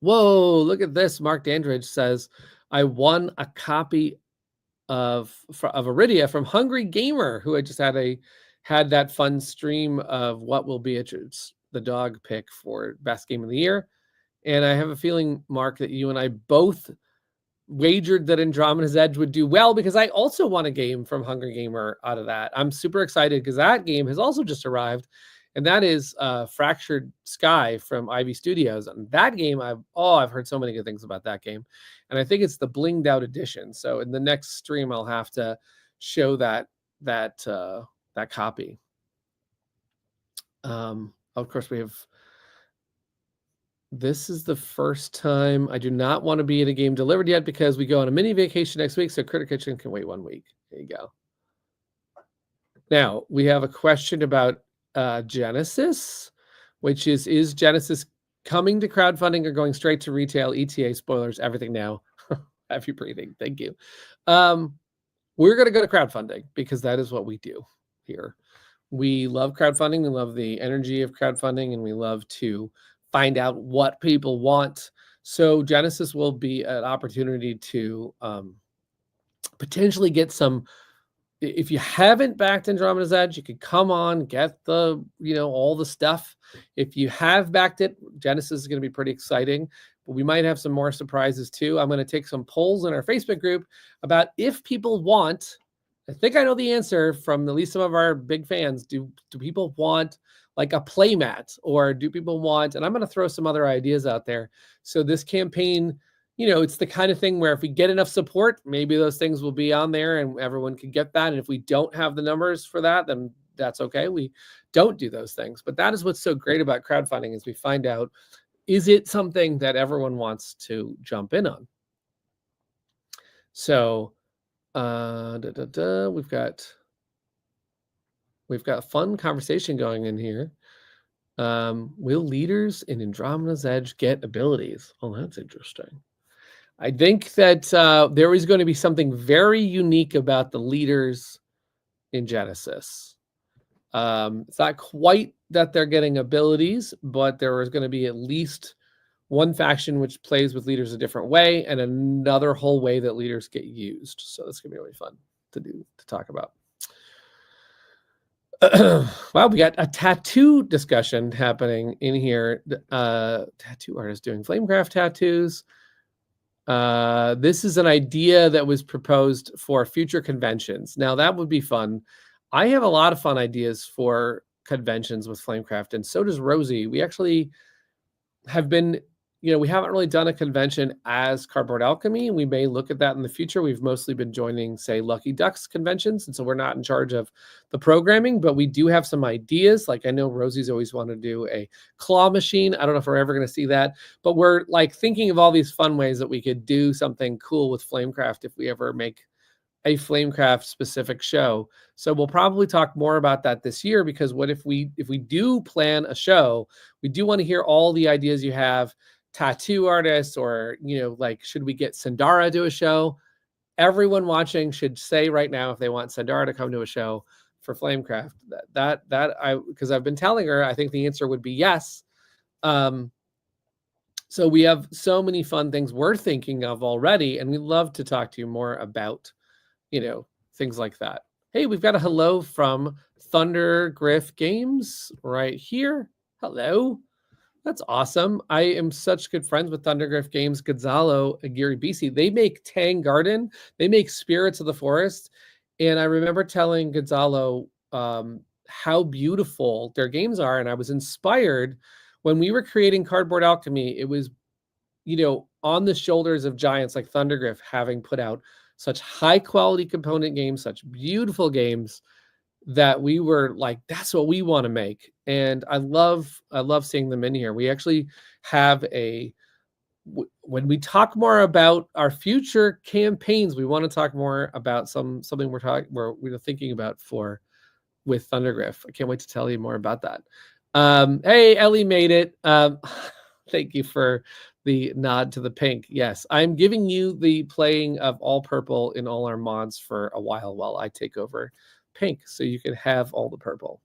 Whoa, look at this. Mark Dandridge says, I won a copy of Iridia from Hungry Gamer, who I just had that fun stream of what will be the dog pick for best game of the year. And I have a feeling, Mark, that you and I both wagered that Andromeda's Edge would do well because I also won a game from Hungry Gamer out of that. I'm super excited because that game has also just arrived. And that is Fractured Sky from Ivy Studios. And that game, I've heard so many good things about that game. And I think it's the blinged out edition. So in the next stream, I'll have to show that copy. Of course, this is the first time I do not want to be at a game delivered yet because we go on a mini vacation next week. So Critter Kitchen can wait 1 week. There you go. Now we have a question about Genesis, which is Genesis coming to crowdfunding or going straight to retail? ETA, spoilers, everything now. Happy breathing. Thank you. We're going to go to crowdfunding because that is what we do here. We love crowdfunding. We love the energy of crowdfunding, and we love to find out what people want. So Genesis will be an opportunity to potentially get some. If you haven't backed Andromeda's Edge, you could come on, get all the stuff. If you have backed it, Genesis is going to be pretty exciting, but we might have some more surprises too. I'm going to take some polls in our Facebook group about if people want, I think I know the answer from at least some of our big fans. Do people want like a playmat, or do people want, and I'm going to throw some other ideas out there. So this campaign, it's the kind of thing where if we get enough support, maybe those things will be on there and everyone can get that. And if we don't have the numbers for that, then that's okay. We don't do those things. But that is what's so great about crowdfunding is we find out, is it something that everyone wants to jump in on? So we've got a fun conversation going in here. Will leaders in Andromeda's Edge get abilities? Oh, that's interesting. I think that there is going to be something very unique about the leaders in Genesis. It's not quite that they're getting abilities, but there is going to be at least one faction which plays with leaders a different way, and another whole way that leaders get used. So that's gonna be really fun to talk about. Wow, we got a tattoo discussion happening in here. Tattoo artist doing Flamecraft tattoos. This is an idea that was proposed for future conventions. Now that would be fun. I have a lot of fun ideas for conventions with Flamecraft, and so does Rosie. We actually have been, we haven't really done a convention as Cardboard Alchemy. We may look at that in the future. We've mostly been joining, say, Lucky Ducks conventions, and so we're not in charge of the programming, but we do have some ideas. Like I know Rosie's always wanted to do a claw machine. I don't know if we're ever going to see that, but we're like thinking of all these fun ways that we could do something cool with Flamecraft if we ever make a Flamecraft specific show. So we'll probably talk more about that this year, because what if we do plan a show, we do want to hear all the ideas you have, tattoo artists, or like, should we get Sandara to a show? Everyone watching should say right now if they want Sandara to come to a show for Flamecraft. Because I've been telling her, I think the answer would be yes. So we have so many fun things we're thinking of already, and we'd love to talk to you more about things like that. Hey, we've got a hello from Thundergriff Games right here. Hello. That's awesome. I am such good friends with Thundergriff Games, Gonzalo, Aguirre, BC. They make Tang Garden. They make Spirits of the Forest. And I remember telling Gonzalo how beautiful their games are. And I was inspired when we were creating Cardboard Alchemy. It was, on the shoulders of giants like Thundergriff having put out such high quality component games, such beautiful games, that we were like, that's what we want to make. And I love seeing them in here. We actually have when we talk more about our future campaigns, we want to talk more about something we're thinking about with Thundergriff. I can't wait to tell you more about that. Hey, Ellie made it. Thank you for the nod to the pink. Yes, I'm giving you the playing of all purple in all our mods for a while I take over pink, so you can have all the purple.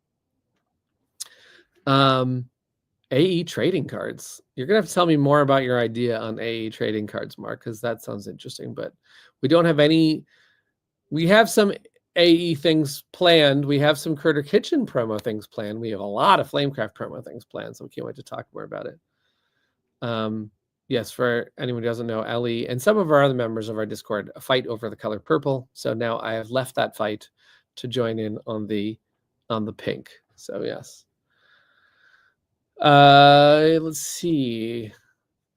AE trading cards. You're gonna have to tell me more about your idea on AE trading cards, Mark, because that sounds interesting. But we don't have any. We have some AE things planned. We have some Critter Kitchen promo things planned. We have a lot of Flamecraft promo things planned, so we can't wait to talk more about it. Yes, for anyone who doesn't know, Ellie and some of our other members of our Discord fight over the color purple. So now I have left that fight to join in on the pink. So yes. Let's see.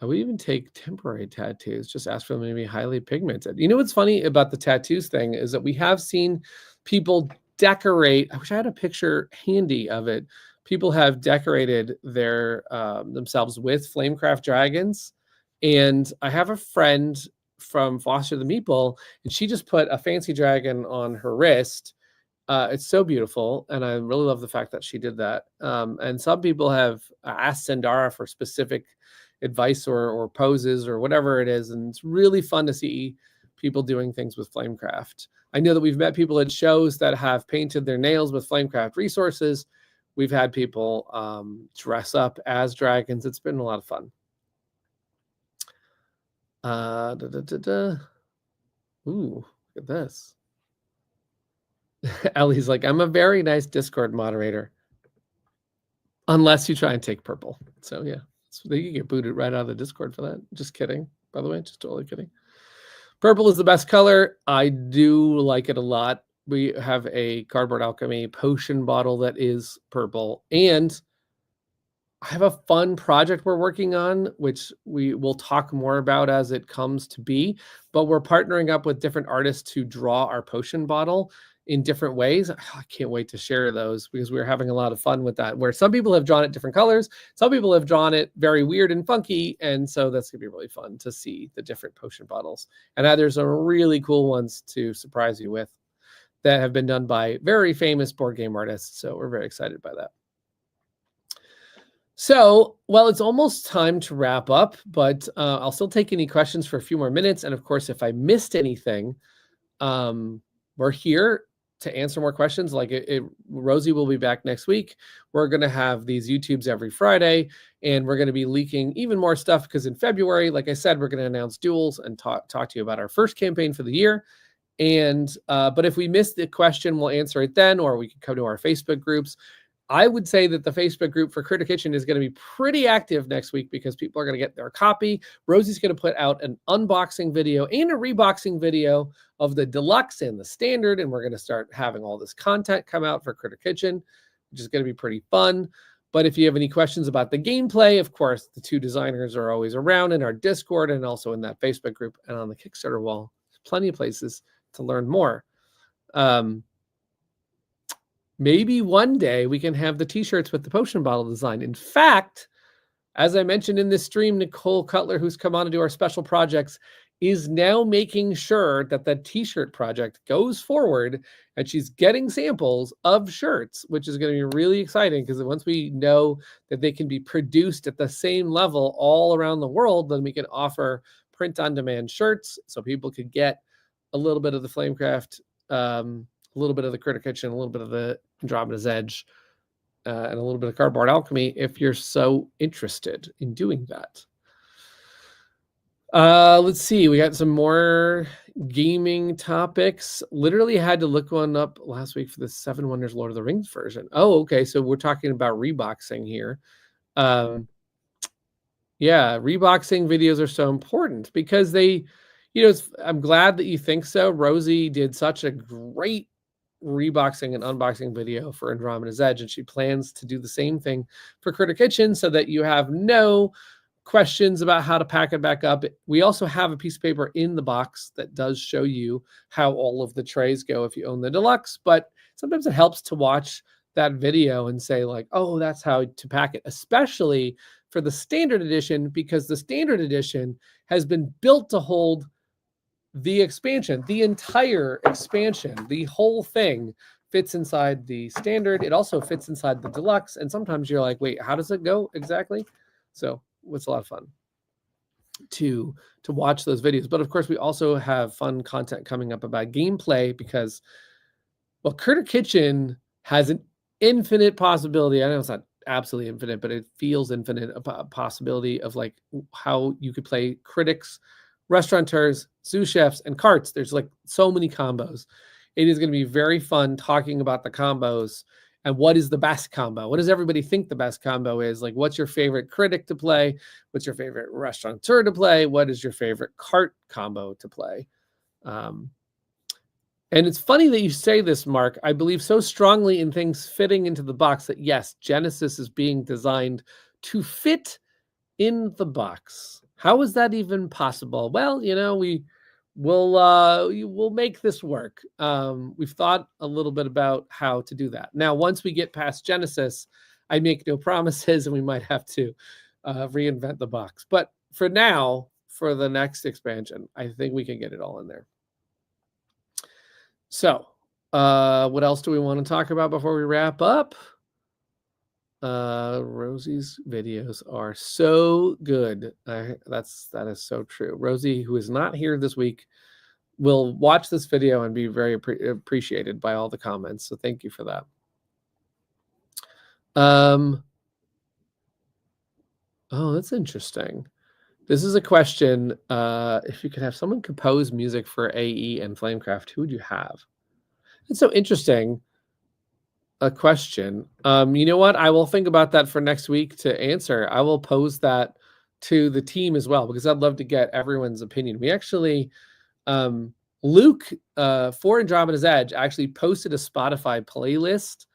We even take temporary tattoos. Just ask for them to be highly pigmented. You know what's funny about the tattoos thing is that we have seen people decorate. I wish I had a picture handy of it. People have decorated their themselves with Flamecraft dragons. And I have a friend from Foster the Meeple, and she just put a fancy dragon on her wrist. It's so beautiful, and I really love the fact that she did that. And some people have asked Sandara for specific advice or poses or whatever it is, and it's really fun to see people doing things with Flamecraft. I know that we've met people at shows that have painted their nails with Flamecraft resources. We've had people dress up as dragons. It's been a lot of fun. Ooh, look at this. Ellie's like, I'm a very nice Discord moderator. Unless you try and take purple. So yeah, you can get booted right out of the Discord for that. Just kidding, by the way, just totally kidding. Purple is the best color. I do like it a lot. We have a Cardboard Alchemy potion bottle that is purple. And I have a fun project we're working on, which we will talk more about as it comes to be. But we're partnering up with different artists to draw our potion bottle in different ways. I can't wait to share those because we're having a lot of fun with that, where some people have drawn it different colors. Some people have drawn it very weird and funky. And so that's going to be really fun to see the different potion bottles. And there's some really cool ones to surprise you with that have been done by very famous board game artists. So we're very excited by that. So, well, it's almost time to wrap up, but I'll still take any questions for a few more minutes. And of course, if I missed anything, we're here to answer more questions. Like Rosie will be back next week. We're going to have these YouTubes every Friday, and we're going to be leaking even more stuff because in February, like I said, we're going to announce duels and talk to you about our first campaign for the year. And but if we miss the question, we'll answer it then, or we can come to our Facebook groups. I would say that the Facebook group for Critter Kitchen is going to be pretty active next week because people are going to get their copy. Rosie's going to put out an unboxing video and a reboxing video of the deluxe and the standard, and we're going to start having all this content come out for Critter Kitchen, which is going to be pretty fun. But if you have any questions about the gameplay, of course, the two designers are always around in our Discord and also in that Facebook group and on the Kickstarter wall. There's plenty of places to learn more. Maybe one day we can have the t-shirts with the potion bottle design. In fact, as I mentioned in this stream, Nicole Cutler, who's come on to do our special projects, is now making sure that the t-shirt project goes forward, and she's getting samples of shirts, which is going to be really exciting because once we know that they can be produced at the same level all around the world, then we can offer print-on-demand shirts so people could get a little bit of the Flamecraft, a little bit of the Critter Kitchen, a little bit of the Andromeda's Edge, and a little bit of Cardboard Alchemy if you're so interested in doing that. Let's see. We got some more gaming topics. Literally had to look one up last week for the Seven Wonders Lord of the Rings version. Oh, okay. So we're talking about reboxing here. Yeah, reboxing videos are so important because they, I'm glad that you think so. Rosie did such a great reboxing and unboxing video for Andromeda's Edge, and she plans to do the same thing for Critter Kitchen so that you have no questions about how to pack it back up. We also have a piece of paper in the box that does show you how all of the trays go if you own the deluxe, but sometimes it helps to watch that video and say like, oh, that's how to pack it, especially for the standard edition, because the standard edition has been built to hold the expansion, the entire expansion, the whole thing fits inside the standard. It also fits inside the deluxe. And sometimes you're like, wait, how does it go exactly? So it's a lot of fun to watch those videos. But of course, we also have fun content coming up about gameplay because, well, Critter Kitchen has an infinite possibility. I know it's not absolutely infinite, but it feels infinite, a possibility of like how you could play critics, restaurateurs, sous chefs, and carts. There's like so many combos. It is going to be very fun talking about the combos and what is the best combo. What does everybody think the best combo is? Like, what's your favorite critic to play? What's your favorite restaurateur to play? What is your favorite cart combo to play? And it's funny that you say this, Mark. I believe so strongly in things fitting into the box that, yes, Genesis is being designed to fit in the box. How is that even possible? Well, we'll make this work. We've thought a little bit about how to do that. Now, once we get past Genesis, I make no promises, and we might have to reinvent the box. But for now, for the next expansion, I think we can get it all in there. So, what else do we want to talk about before we wrap up? Rosie's videos are so good. That is so true. Rosie, who is not here this week, will watch this video and be very appreciated by all the comments. So thank you for that. Oh, that's interesting. This is a question. If you could have someone compose music for AE and Flamecraft, who would you have? It's so interesting. A question. You know what? I will think about that for next week to answer. I will pose that to the team as well, because I'd love to get everyone's opinion. We actually, Luke, for Andromeda's Edge, actually posted a Spotify playlist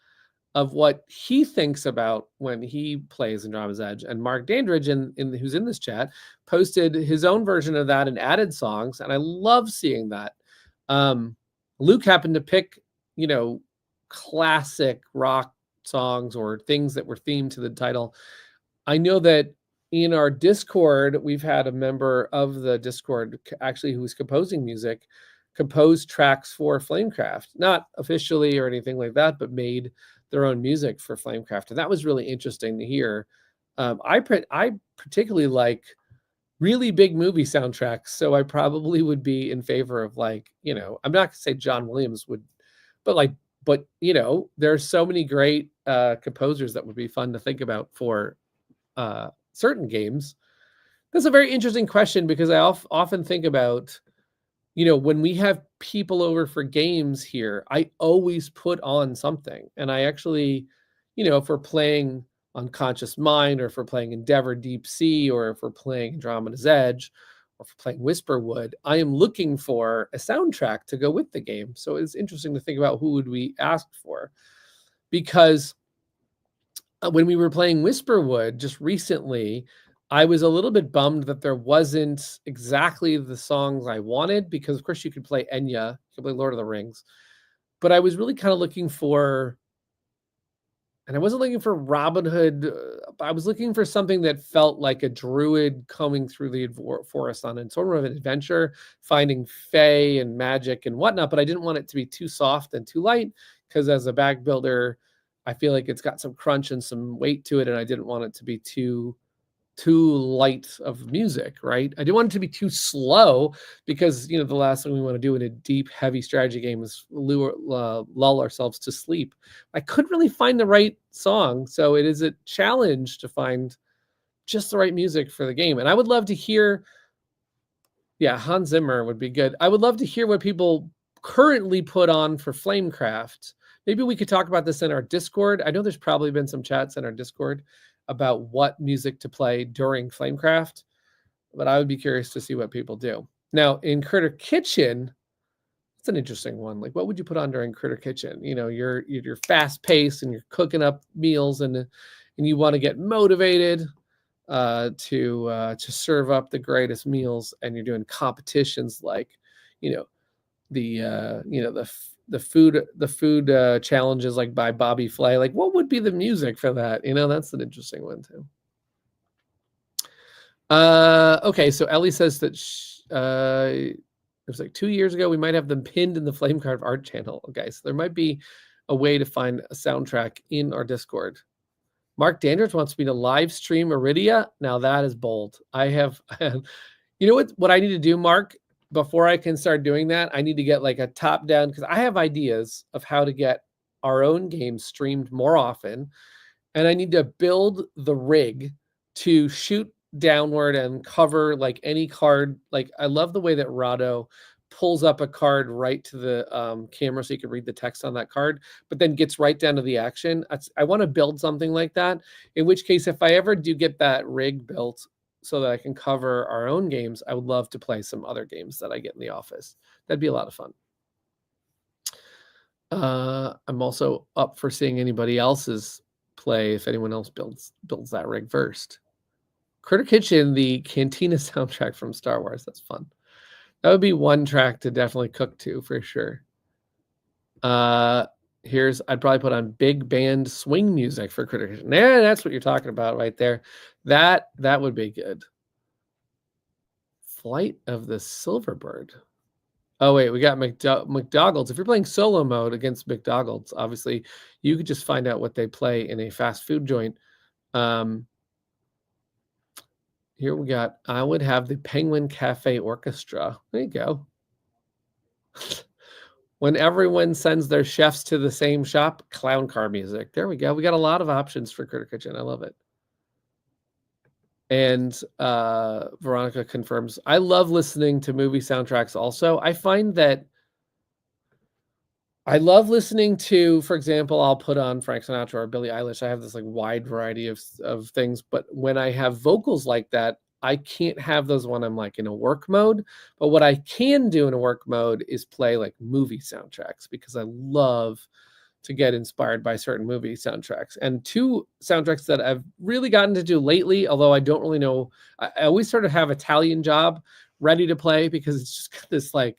of what he thinks about when he plays Andromeda's Edge. And Mark Dandridge, who's in this chat, posted his own version of that and added songs. And I love seeing that. Luke happened to pick, classic rock songs or things that were themed to the title. I know that in our Discord, we've had a member of the Discord actually who was composing music, composed tracks for Flamecraft, not officially or anything like that, but made their own music for Flamecraft. And that was really interesting to hear. I particularly like really big movie soundtracks. So I probably would be in favor of I'm not going to say John Williams but there's so many great composers that would be fun to think about for certain games. That's a very interesting question, because I often think about, when we have people over for games here, I always put on something. And I actually, if we're playing Unconscious Mind, or if we're playing Endeavor Deep Sea, or if we're playing Andromeda's Edge, or if we're playing Whisperwood, I am looking for a soundtrack to go with the game. So it's interesting to think about who would we ask for, because when we were playing Whisperwood just recently, I was a little bit bummed that there wasn't exactly the songs I wanted, because of course you could play Enya, you could play Lord of the Rings, but I was really kind of looking for, and I wasn't looking for Robin Hood, I was looking for something that felt like a druid coming through the forest on sort of an adventure, finding fae and magic and whatnot, but I didn't want it to be too soft and too light, because as a bag builder, I feel like it's got some crunch and some weight to it, and I didn't want it to be too light of music, right? I didn't want it to be too slow, because the last thing we want to do in a deep, heavy strategy game is lull ourselves to sleep. I couldn't really find the right song, so it is a challenge to find just the right music for the game. And I would love to hear, Hans Zimmer would be good. I would love to hear what people currently put on for Flamecraft. Maybe we could talk about this in our Discord. I know there's probably been some chats in our Discord about what music to play during Flamecraft, but I would be curious to see what people do. Now, in Critter Kitchen, it's an interesting one. Like, what would you put on during Critter Kitchen? You're fast paced and you're cooking up meals, and you want to get motivated to serve up the greatest meals, and you're doing competitions like, the food challenges like by Bobby Flay. Like, what would be the music for that? That's an interesting one too. Okay, so Ellie says that it was like 2 years ago we might have them pinned in the Flamecraft art channel. Okay, so there might be a way to find a soundtrack in our Discord. Mark Dandridge wants me to live stream Iridia. Now that is bold. I have, what I need to do, Mark, before I can start doing that, I need to get like a top down, because I have ideas of how to get our own games streamed more often. And I need to build the rig to shoot downward and cover like any card. Like, I love the way that Rado pulls up a card right to the camera so you can read the text on that card, but then gets right down to the action. I want to build something like that, in which case, if I ever do get that rig built so that I can cover our own games, I would love to play some other games that I get in the office. That'd be a lot of fun. I'm also up for seeing anybody else's play if anyone else builds that rig first. Critter Kitchen, the Cantina soundtrack from Star Wars. That's fun. That would be one track to definitely cook to for sure. I'd probably put on big band swing music for Critter Kitchen. Yeah, that's what you're talking about right there. That would be good. Flight of the Silverbird. Oh wait, we got McDoggles. If you're playing solo mode against McDoggles, obviously you could just find out what they play in a fast food joint. Here we got, I would have the Penguin Cafe Orchestra. There you go. When everyone sends their chefs to the same shop, clown car music. There we go. We got a lot of options for Critter Kitchen. I love it. And Veronica confirms, I love listening to movie soundtracks also. I find that I love listening to, for example, I'll put on Frank Sinatra or Billie Eilish. I have this like wide variety of things, but when I have vocals like that, I can't have those when I'm like in a work mode. But what I can do in a work mode is play like movie soundtracks, because I love to get inspired by certain movie soundtracks. And two soundtracks that I've really gotten to do lately, although I don't really know, I always sort of have Italian Job ready to play, because it's just got this like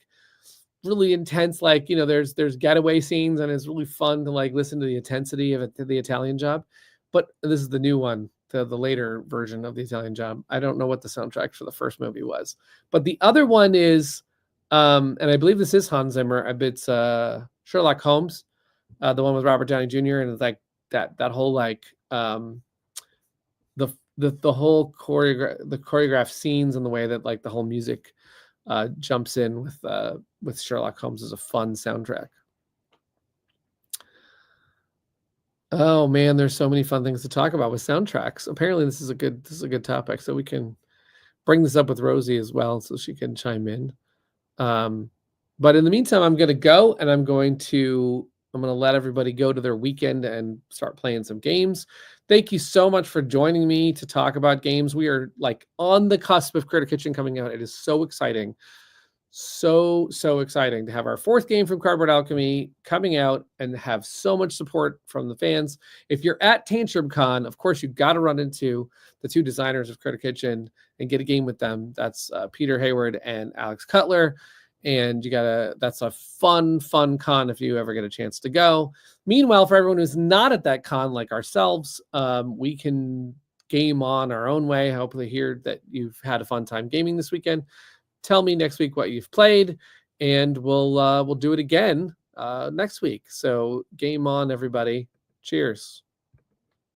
really intense, like, there's getaway scenes, and it's really fun to like listen to the intensity of it, the Italian Job. But this is the new one, the later version of the Italian Job. I don't know what the soundtrack for the first movie was, but the other one is, and I believe this is Hans Zimmer. It's Sherlock Holmes, the one with Robert Downey Jr. And it's like that whole like the whole choreographed scenes, and the way that like the whole music jumps in with Sherlock Holmes is a fun soundtrack. Oh man, there's so many fun things to talk about with soundtracks. Apparently, this is a good topic, so we can bring this up with Rosie as well, so she can chime in. But in the meantime, I'm going to go, and I'm going to let everybody go to their weekend and start playing some games. Thank you so much for joining me to talk about games. We are like on the cusp of Critter Kitchen coming out. It is so exciting. So exciting to have our 4th game from Cardboard Alchemy coming out and have so much support from the fans. If you're at Tantrum Con, of course, you've got to run into the 2 designers of Critter Kitchen and get a game with them. That's Peter Hayward and Alex Cutler. And that's a fun con if you ever get a chance to go. Meanwhile, for everyone who's not at that con like ourselves, we can game on our own way. Hopefully hear that you've had a fun time gaming this weekend. Tell me next week what you've played, and we'll do it again next week. So game on, everybody. Cheers.